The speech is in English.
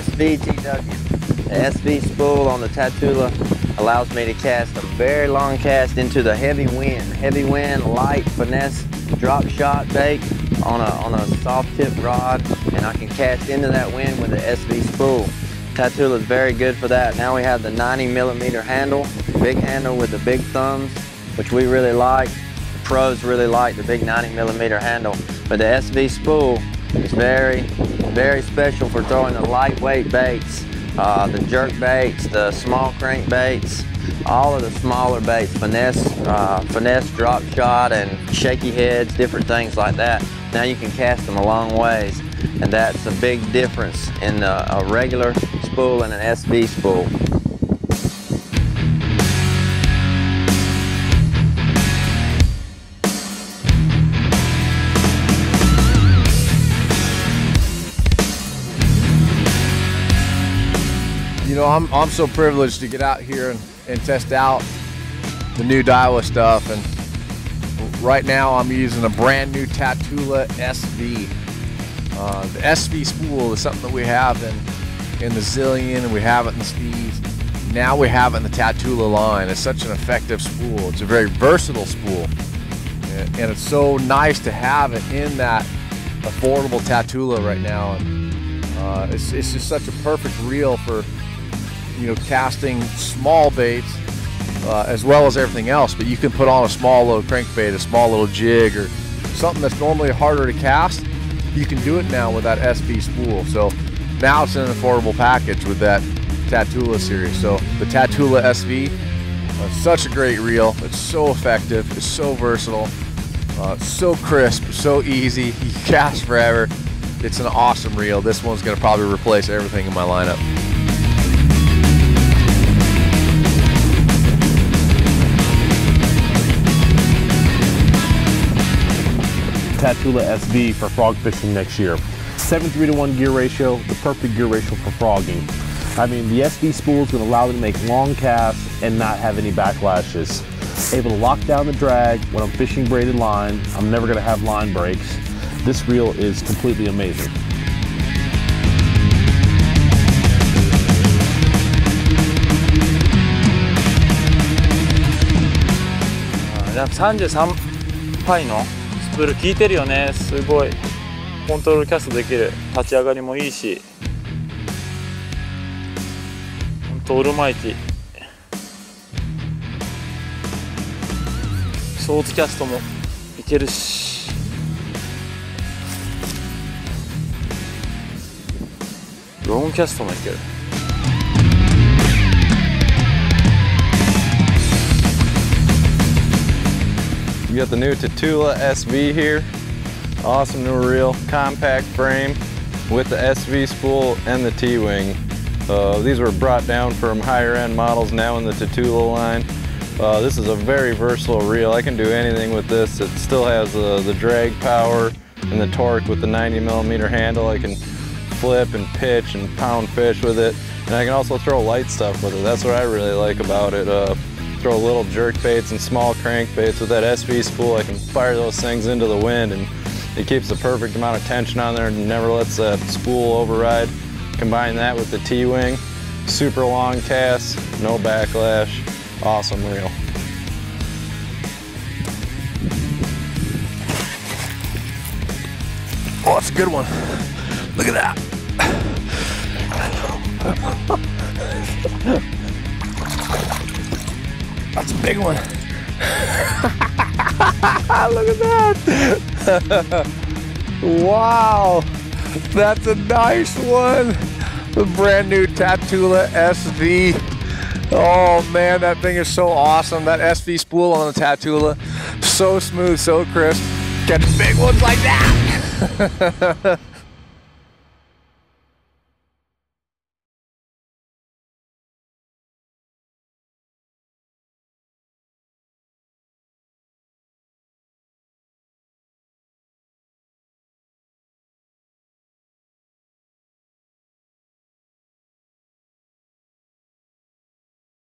SVTW. The SV spool on the Tatula allows me to cast a very long cast into the heavy wind, light finesse drop shot bait on a soft tip rod, and I can cast into that wind with the SV spool. Tatula is very good for that. Now we have the 90mm handle, big handle with the big thumbs, which we really like. The pros really like the big 90mm handle, but the SV spool is very special for throwing the lightweight baits, the jerk baits, the small crank baits, all of the smaller baits, finesse drop shot and shaky heads, different things like that. Now you can cast them a long ways, and that's a big difference in a regular spool and an SV spool. You know, I'm so privileged to get out here and test out the new DAIWA stuff, and right now I'm using a brand new TATULA SV. The SV spool is something that we have in the Zillion, and we have it in the Steves. Now we have it in the TATULA line. It's such an effective spool. It's a very versatile spool, and it's so nice to have it in that affordable TATULA right now. And it's just such a perfect reel for, you know, casting small baits as well as everything else. But you can put on a small little crankbait, a small little jig, or something that's normally harder to cast. You can do it now with that SV spool. So now it's in an affordable package with that TATULA series. So the TATULA SV, such a great reel. It's so effective. It's so versatile. So crisp. So easy. You can cast forever. It's an awesome reel. This one's going to probably replace everything in my lineup. TATULA SV for frog fishing next year. 7:3 to 1 gear ratio, the perfect gear ratio for frogging. I mean, the SV spool is going to allow me to make long casts and not have any backlashes. Able to lock down the drag when I'm fishing braided line. I'm never going to have line breaks. This reel is completely amazing.33パイのスプール効いてるよね。すごいコントロールキャストできる。立ち上がりもいいし、ほんとオールマイティ。ショートキャストもいけるし、ロングキャストもいける。You got the new TATULA SV here. Awesome new reel, compact frame with the SV spool and the T-wing. These were brought down from higher end models now in the TATULA line. This is a very versatile reel. I can do anything with this. It still has the drag power and the torque with the 90mm handle. I can flip and pitch and pound fish with it. And I can also throw light stuff with it. That's what I really like about it. Throw little jerk baits and small crank baits with that SV spool. I can fire those things into the wind, and it keeps the perfect amount of tension on there and never lets that spool override. Combine that with the T-wing, super long cast, no backlash, awesome reel. Oh, that's a good one. Look at that. That's a big one. Look at that. Wow. That's a nice one. The brand new TATULA SV. Oh man, that thing is so awesome. That SV spool on the TATULA. So smooth, so crisp. Catch big ones like that.